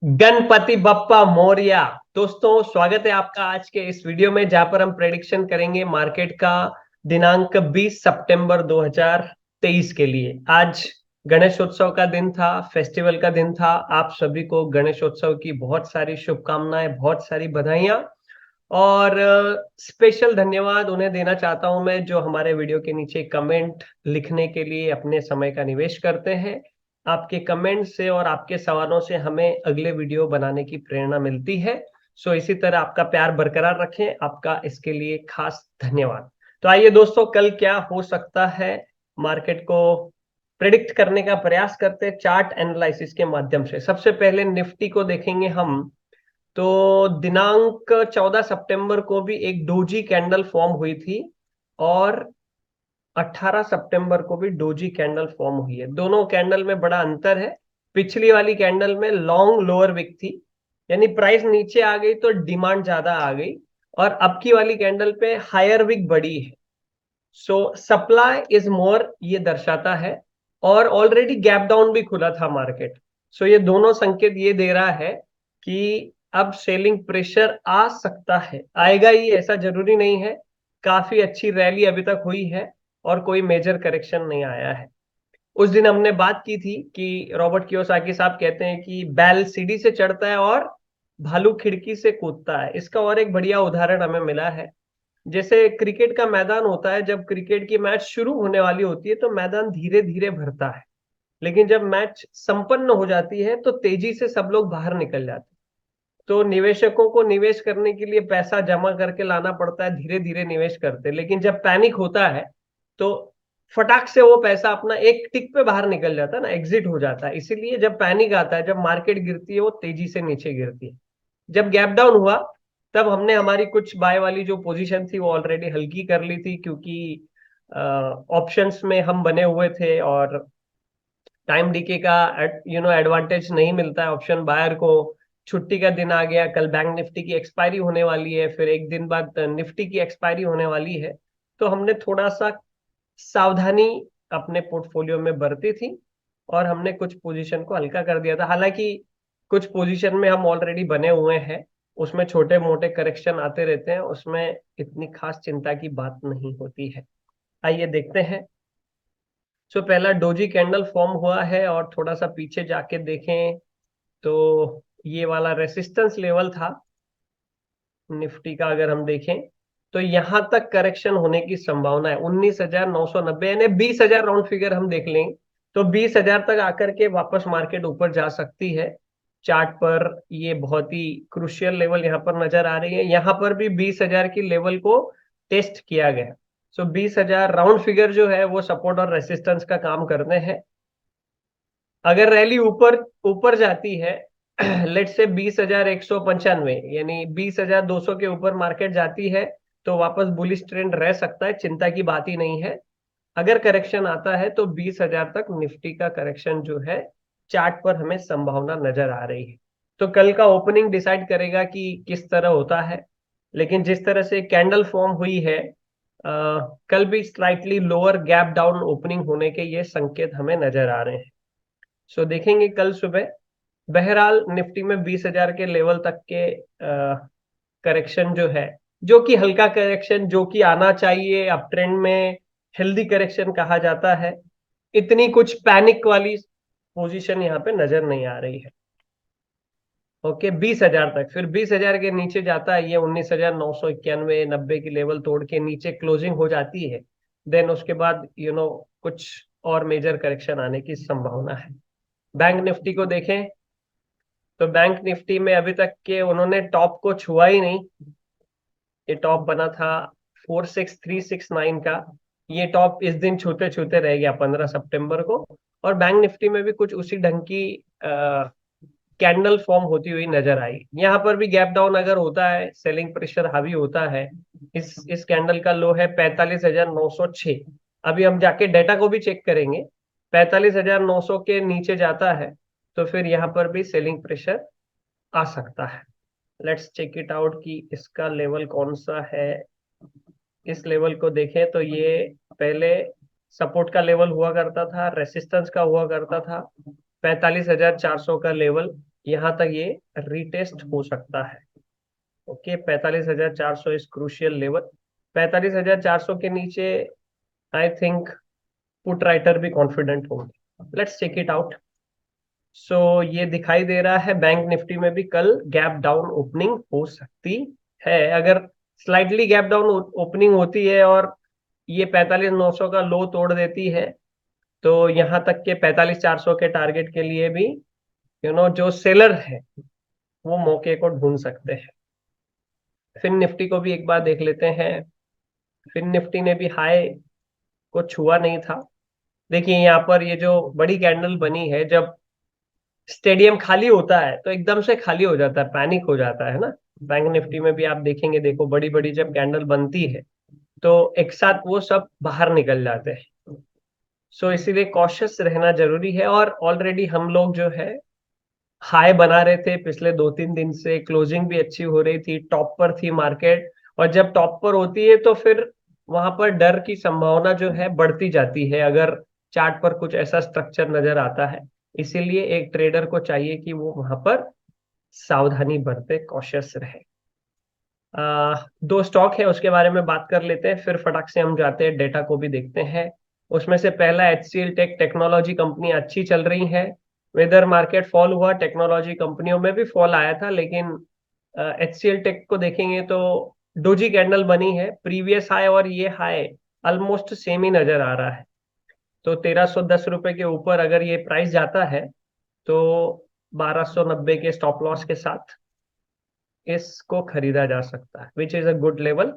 गणपति बप्पा मोरया। दोस्तों, स्वागत है आपका आज के इस वीडियो में, जहां पर हम प्रेडिक्शन करेंगे मार्केट का दिनांक 20 सितंबर 2023 के लिए। आज गणेशोत्सव का दिन था, फेस्टिवल का दिन था। आप सभी को गणेशोत्सव की बहुत सारी शुभकामनाएं, बहुत सारी बधाइयां और स्पेशल धन्यवाद उन्हें देना चाहता हूं मैं, जो हमारे वीडियो के नीचे कमेंट लिखने के लिए अपने समय का निवेश करते हैं। आपके कमेंट से और आपके सवालों से हमें अगले वीडियो बनाने की प्रेरणा मिलती है। सो इसी तरह आपका प्यार बरकरार रखें, आपका इसके लिए खास धन्यवाद। तो आइए दोस्तों, कल क्या हो सकता है मार्केट को प्रिडिक्ट करने का प्रयास करते हैं चार्ट एनालिसिस के माध्यम से। सबसे पहले निफ्टी को देखेंगे हम। तो दिनांक 14 सितंबर को भी एक डोजी कैंडल फॉर्म हुई थी और 18 सितंबर को भी डोजी कैंडल फॉर्म हुई है। दोनों कैंडल में बड़ा अंतर है। पिछली वाली कैंडल में लॉन्ग लोअर विक थी, यानी प्राइस नीचे आ गई तो डिमांड ज्यादा आ गई, और अब की वाली कैंडल पे हायर विक बड़ी है। सो सप्लाई इज मोर, ये दर्शाता है। और ऑलरेडी गैप डाउन भी खुला था मार्केट। सो ये दोनों संकेत ये दे रहा है कि अब सेलिंग प्रेशर आ सकता है। आएगा ही ऐसा जरूरी नहीं है। काफी अच्छी रैली अभी तक हुई है और कोई मेजर करेक्शन नहीं आया है। उस दिन हमने बात की थी कि रॉबर्ट कियोसाकी साहब कहते हैं कि बैल सीढ़ी से चढ़ता है और भालू खिड़की से कूदता है। इसका और एक बढ़िया उदाहरण हमें मिला है। जैसे क्रिकेट का मैदान होता है, जब क्रिकेट की मैच शुरू होने वाली होती है तो मैदान धीरे धीरे भरता है, लेकिन जब मैच संपन्न हो जाती है तो तेजी से सब लोग बाहर निकल जाते हैं। तो निवेशकों को निवेश करने के लिए पैसा जमा करके लाना पड़ता है, धीरे धीरे निवेश करते हैं। लेकिन जब पैनिक होता है तो फटाक से वो पैसा अपना एक टिक पे बाहर निकल जाता है ना, एग्जिट हो जाता है। इसीलिए जब पैनिक आता है, जब मार्केट गिरती है, वो तेजी से नीचे गिरती है। जब गैप डाउन हुआ तब हमने हमारी कुछ बाय वाली जो पोजीशन थी वो ऑलरेडी हल्की कर ली थी, क्योंकि ऑप्शंस में हम बने हुए थे और टाइम डीके का एडवांटेज नहीं मिलता है ऑप्शन बायर को। छुट्टी का दिन आ गया, कल बैंक निफ्टी की एक्सपायरी होने वाली है, फिर एक दिन बाद निफ्टी की एक्सपायरी होने वाली है। तो हमने थोड़ा सा सावधानी अपने पोर्टफोलियो में बरती थी और हमने कुछ पोजीशन को हल्का कर दिया था। हालांकि कुछ पोजीशन में हम ऑलरेडी बने हुए हैं, उसमें छोटे मोटे करेक्शन आते रहते हैं, उसमें इतनी खास चिंता की बात नहीं होती है। आइए देखते हैं। सो पहला डोजी कैंडल फॉर्म हुआ है और थोड़ा सा पीछे जाके देखें तो ये वाला रेसिस्टेंस लेवल था निफ्टी का। अगर हम देखें तो यहां तक करेक्शन होने की संभावना है 19,990, यानी 20,000 राउंड फिगर हम देख लेंगे तो 20,000 तक आकर के वापस मार्केट ऊपर जा सकती है। चार्ट पर ये बहुत ही क्रुशियल लेवल यहाँ पर नजर आ रही है। यहाँ पर भी 20,000 की लेवल को टेस्ट किया गया। सो 20,000 राउंड फिगर जो है वो सपोर्ट और रेसिस्टेंस का काम करते हैं। अगर रैली ऊपर ऊपर जाती है लेट से 20,195, यानी 20,200 के ऊपर मार्केट जाती है, तो वापस बुलिश ट्रेंड रह सकता है, चिंता की बात ही नहीं है। अगर करेक्शन आता है तो 20,000 तक निफ्टी का करेक्शन जो है चार्ट पर हमें संभावना नजर आ रही है। तो कल का ओपनिंग डिसाइड करेगा कि किस तरह होता है। लेकिन जिस तरह से कैंडल फॉर्म हुई है, कल भी slightly lower gap down opening होने के ये संकेत हमें नजर आ रहे हैं। सो देखेंगे कल सुबह। बहरहाल निफ्टी में 20,000 के लेवल तक के करेक्शन जो है, जो कि हल्का करेक्शन, जो कि आना चाहिए, अप ट्रेंड में हेल्दी करेक्शन कहा जाता है, इतनी कुछ पैनिक वाली पोजीशन यहाँ पे नजर नहीं आ रही है। ओके, 20,000 तक, फिर 20,000 के नीचे जाता है ये 19,991 90 की लेवल तोड़ के नीचे क्लोजिंग हो जाती है। देन उसके बाद कुछ और मेजर करेक्शन आने की संभावना है। बैंक निफ्टी को देखें तो बैंक निफ्टी में अभी तक के उन्होंने टॉप को छुआ ही नहीं। ये टॉप बना था 46,369 का। ये टॉप इस दिन छूते छूते रह गया 15 सितंबर को। और बैंक निफ्टी में भी कुछ उसी ढंग की कैंडल फॉर्म होती हुई नजर आई। यहाँ पर भी गैप डाउन अगर होता है, सेलिंग प्रेशर हावी होता है। इस कैंडल का लो है 45,906। अभी हम जाके डेटा को भी चेक करेंगे। 45,900 के नीचे जाता है तो फिर यहाँ पर भी सेलिंग प्रेशर आ सकता है। लेट्स चेक इट आउट कि इसका लेवल कौन सा है। इस लेवल को देखें तो ये पहले सपोर्ट का लेवल हुआ करता था, रेसिस्टेंस का हुआ करता था 45,400 का लेवल। यहाँ तक ये रिटेस्ट हो सकता है। Okay, 45,400 is crucial level. 45,400 के नीचे आई थिंक पुट राइटर भी कॉन्फिडेंट होंगे। Let's check it out. So ये दिखाई दे रहा है बैंक निफ्टी में भी कल गैप डाउन ओपनिंग हो सकती है। अगर स्लाइटली गैप डाउन ओपनिंग होती है और ये 45,900 का लो तोड़ देती है, तो यहां तक के 45,400 के टारगेट के लिए भी जो सेलर है वो मौके को ढूंढ सकते हैं। फिन निफ्टी को भी एक बार देख लेते हैं। फिन निफ्टी ने भी हाई को छुआ नहीं था। देखिए यहाँ पर ये जो बड़ी कैंडल बनी है, जब स्टेडियम खाली होता है तो एकदम से खाली हो जाता है, पैनिक हो जाता है ना। बैंक निफ्टी में भी आप देखेंगे, देखो बड़ी बड़ी जब कैंडल बनती है तो एक साथ वो सब बाहर निकल जाते हैं। सो इसीलिए कॉशियस रहना जरूरी है। और ऑलरेडी हम लोग जो है हाई बना रहे थे पिछले 2-3 दिन से, क्लोजिंग भी अच्छी हो रही थी, टॉप पर थी मार्केट। और जब टॉप पर होती है तो फिर वहां पर डर की संभावना जो है बढ़ती जाती है, अगर चार्ट पर कुछ ऐसा स्ट्रक्चर नजर आता है। इसीलिए एक ट्रेडर को चाहिए कि वो वहां पर सावधानी बरते, कॉशियस रहे। दो स्टॉक है उसके बारे में बात कर लेते हैं, फिर फटाक से हम जाते हैं डेटा को भी देखते हैं। उसमें से पहला HCL टेक, टेक्नोलॉजी कंपनी अच्छी चल रही है। वेदर मार्केट फॉल हुआ, टेक्नोलॉजी कंपनियों में भी फॉल आया था, लेकिन HCL टेक को देखेंगे तो डोजी कैंडल बनी है। प्रीवियस हाई और ये हाई ऑलमोस्ट सेम ही नजर आ रहा है। तो 1,310 रुपए के ऊपर अगर ये प्राइस जाता है तो 1,290 के स्टॉप लॉस के साथ इसको खरीदा जा सकता है, which is a good level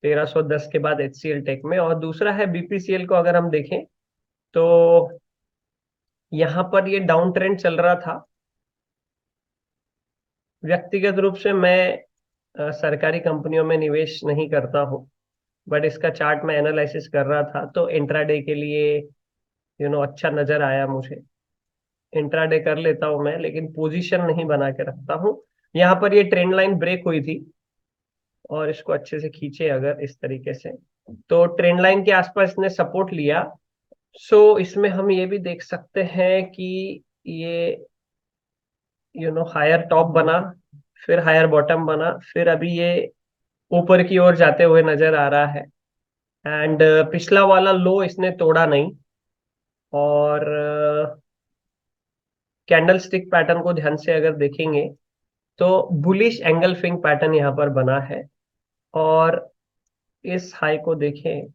1,310 के बाद HCL टेक में। और दूसरा है BPCL को अगर हम देखें तो यहाँ पर ये डाउन ट्रेंड चल रहा था। व्यक्तिगत रूप से मैं सरकारी कंपनियों में निवेश नहीं करता हूँ, बट इसका चार्ट में एनालिसिस कर रहा था तो इंट्राडे के लिए अच्छा नजर आया मुझे। इंट्राडे कर लेता हूँ मैं, लेकिन पोजीशन नहीं बना के रखता हूँ। यहाँ पर ये ट्रेंड लाइन ब्रेक हुई थी और इसको अच्छे से खींचे अगर इस तरीके से, तो ट्रेंड लाइन के आसपास इसने सपोर्ट लिया। सो इसमें हम ये भी देख सकते हैं कि ये हायर टॉप बना, फिर हायर बॉटम बना, फिर अभी ये ऊपर की ओर जाते हुए नजर आ रहा है। एंड पिछला वाला लो इसने तोड़ा नहीं। और कैंडल स्टिक पैटर्न को ध्यान से अगर देखेंगे तो बुलिश एंगल्फिंग पैटर्न यहाँ पर बना है। और इस हाई को देखें,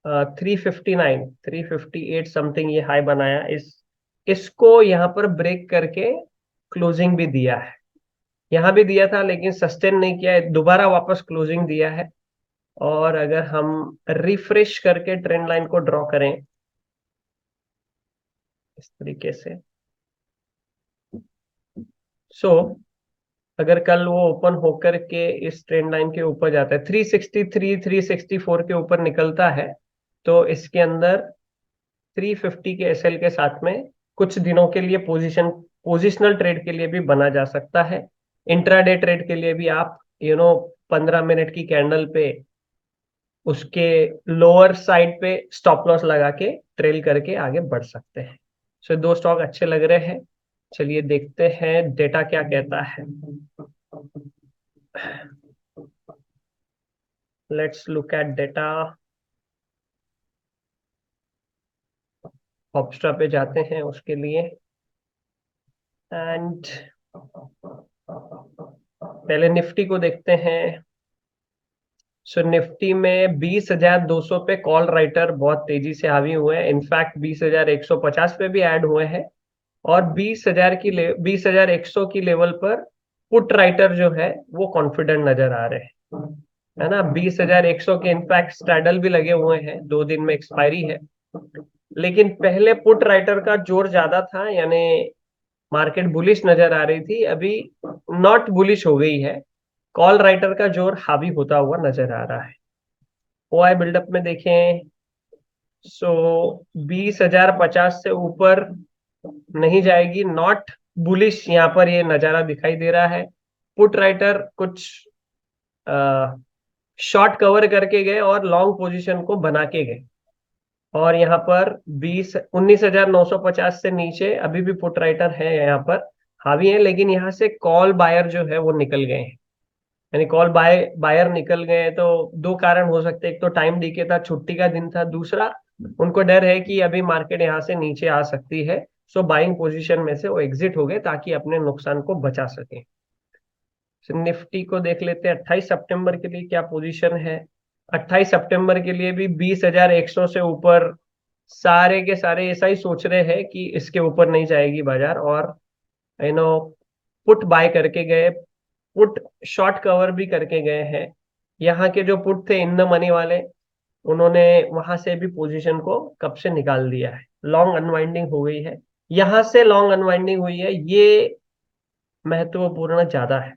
359, 358 समथिंग ये हाई बनाया। इसको यहाँ पर ब्रेक करके क्लोजिंग भी दिया है। यहाँ भी दिया था लेकिन सस्टेन नहीं किया है, दोबारा वापस क्लोजिंग दिया है। और अगर हम रिफ्रेश करके ट्रेंड लाइन को ड्रॉ करें इस तरीके से, सो अगर कल वो ओपन होकर के इस ट्रेंड लाइन के ऊपर जाता है, 363, 364 के ऊपर निकलता है, तो इसके अंदर 350 के SL के साथ में कुछ दिनों के लिए पोजिशनल ट्रेड के लिए भी बना जा सकता है। इंट्राडे ट्रेड के लिए भी आप 15 मिनट की कैंडल पे उसके लोअर साइड पे स्टॉप लॉस लगा के ट्रेल करके आगे बढ़ सकते हैं। सो दो स्टॉक अच्छे लग रहे हैं। चलिए देखते हैं डेटा क्या कहता है। Let's look at data. हॉपस्टा पे जाते हैं उसके लिए। एंड पहले निफ्टी को देखते हैं। सो निफ्टी में 20,200 पे कॉल राइटर बहुत तेजी से हावी हुए हैं। इनफैक्ट 20,150 पे भी ऐड हुए हैं। और 20,100 की लेवल पर पुट राइटर जो है वो कॉन्फिडेंट नजर आ रहे हैं, है ना। 20,100 के इनफैक्ट स्ट्रैडल भी लगे हुए हैं, 2 दिन में एक्सपायरी है। लेकिन पहले पुट राइटर का जोर ज्यादा था, यानी मार्केट बुलिश नजर आ रही थी, अभी नॉट बुलिश हो गई है। कॉल राइटर का जोर हावी होता हुआ नजर आ रहा है। OI बिल्डअप में देखें, सो 20,050 से ऊपर नहीं जाएगी, नॉट बुलिश यहाँ पर ये नजारा दिखाई दे रहा है। पुट राइटर कुछ शॉर्ट कवर करके गए और लॉन्ग पोजीशन को बना के गए। और यहाँ पर 19,950 से नीचे अभी भी पुट राइटर है यहाँ पर, हावी है, लेकिन यहाँ से कॉल बायर जो है वो निकल गए हैं, यानी कॉल बायर निकल गए हैं। तो दो कारण हो सकते हैं, एक तो टाइम डीके था, छुट्टी का दिन था, दूसरा उनको डर है कि अभी मार्केट यहाँ से नीचे आ सकती है, सो बाइंग पोजीशन में से वो एग्जिट हो गए ताकि अपने नुकसान को बचा सके। निफ्टी को देख लेते हैं 28 सितंबर के लिए क्या पोजीशन है। 28 सितंबर के लिए भी 20,100 से ऊपर सारे के सारे ऐसा ही सोच रहे हैं कि इसके ऊपर नहीं जाएगी बाजार, और यू नो पुट बाय करके गए, पुट शॉर्ट कवर भी करके गए हैं। यहाँ के जो पुट थे इन द मनी वाले, उन्होंने वहां से भी पोजीशन को कब से निकाल दिया है, लॉन्ग अनवाइंडिंग हो गई है, यहां से लॉन्ग अनवाइंडिंग हुई है, ये महत्वपूर्ण ज्यादा है।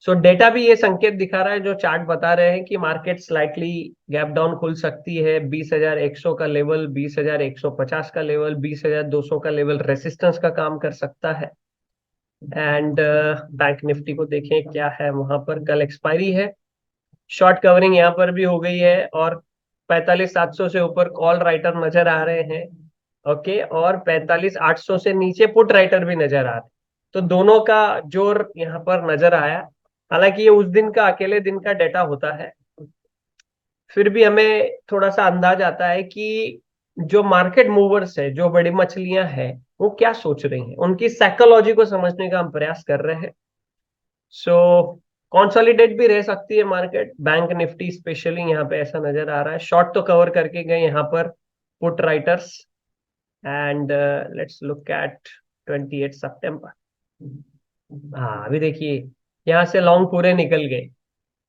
सो डेटा भी ये संकेत दिखा रहा है, जो चार्ट बता रहे हैं कि मार्केट स्लाइटली गैप डाउन खुल सकती है। 20,100 का लेवल, 20,150 का लेवल, 20,200 का लेवल रेसिस्टेंस का काम कर सकता है। एंड बैंक निफ्टी को देखें क्या है वहां पर, कल एक्सपायरी है, शॉर्ट कवरिंग यहाँ पर भी हो गई है, और 45,700 से ऊपर कॉल राइटर नजर आ रहे हैं। ओके, और 45,800 से नीचे पुट राइटर भी नजर आ रहे हैं। तो दोनों का जोर यहाँ पर नजर आया। हालांकि ये उस दिन का अकेले दिन का डेटा होता है, फिर भी हमें थोड़ा सा अंदाज आता है कि जो मार्केट मूवर्स है, जो बड़ी मछलियां हैं, वो क्या सोच रही हैं, उनकी साइकोलॉजी को समझने का हम प्रयास कर रहे हैं। सो कंसोलिडेट भी रह सकती है मार्केट, बैंक निफ्टी स्पेशली यहाँ पे ऐसा नजर आ रहा है। शॉर्ट तो कवर करके गए यहाँ पर put writers. And let's look eight 28 सितंबर। हाँ, अभी देखिए यहाँ से लॉन्ग पूरे निकल गए,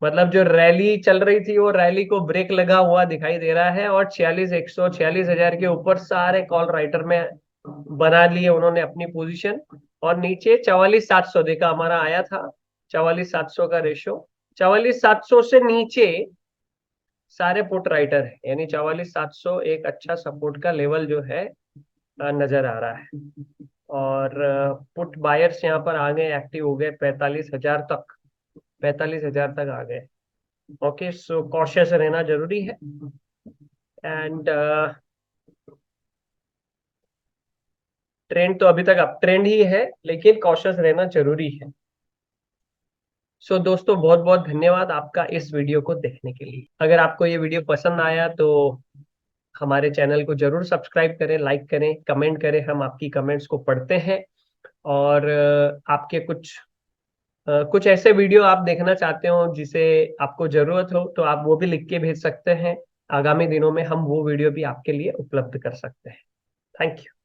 मतलब जो रैली चल रही थी वो रैली को ब्रेक लगा हुआ दिखाई दे रहा है, और 46,100 46,000 के ऊपर सारे कॉल राइटर में बना लिए उन्होंने अपनी पोजीशन। और नीचे 44,700 देखा हमारा आया था, 44,700 का रेशो, 44,700 से नीचे सारे पुट राइटर है, यानी 44,700 एक अच्छा सपोर्ट का लेवल जो है नजर आ रहा है। और पुट बायर्स यहाँ पर आ गए, एक्टिव हो गए 45,000 तक, 45,000 तक आ गए। ओके, सो कॉशियस रहना जरूरी है। एंड ट्रेंड तो अभी तक अप ट्रेंड ही है, लेकिन कॉशियस रहना जरूरी है। सो दोस्तों, बहुत बहुत धन्यवाद आपका इस वीडियो को देखने के लिए। अगर आपको ये वीडियो पसंद आया तो हमारे चैनल को जरूर सब्सक्राइब करें, लाइक करें, कमेंट करें, हम आपकी कमेंट्स को पढ़ते हैं। और आपके कुछ ऐसे वीडियो आप देखना चाहते हो जिसे आपको जरूरत हो, तो आप वो भी लिख के भेज सकते हैं। आगामी दिनों में हम वो वीडियो भी आपके लिए उपलब्ध कर सकते हैं। Thank you.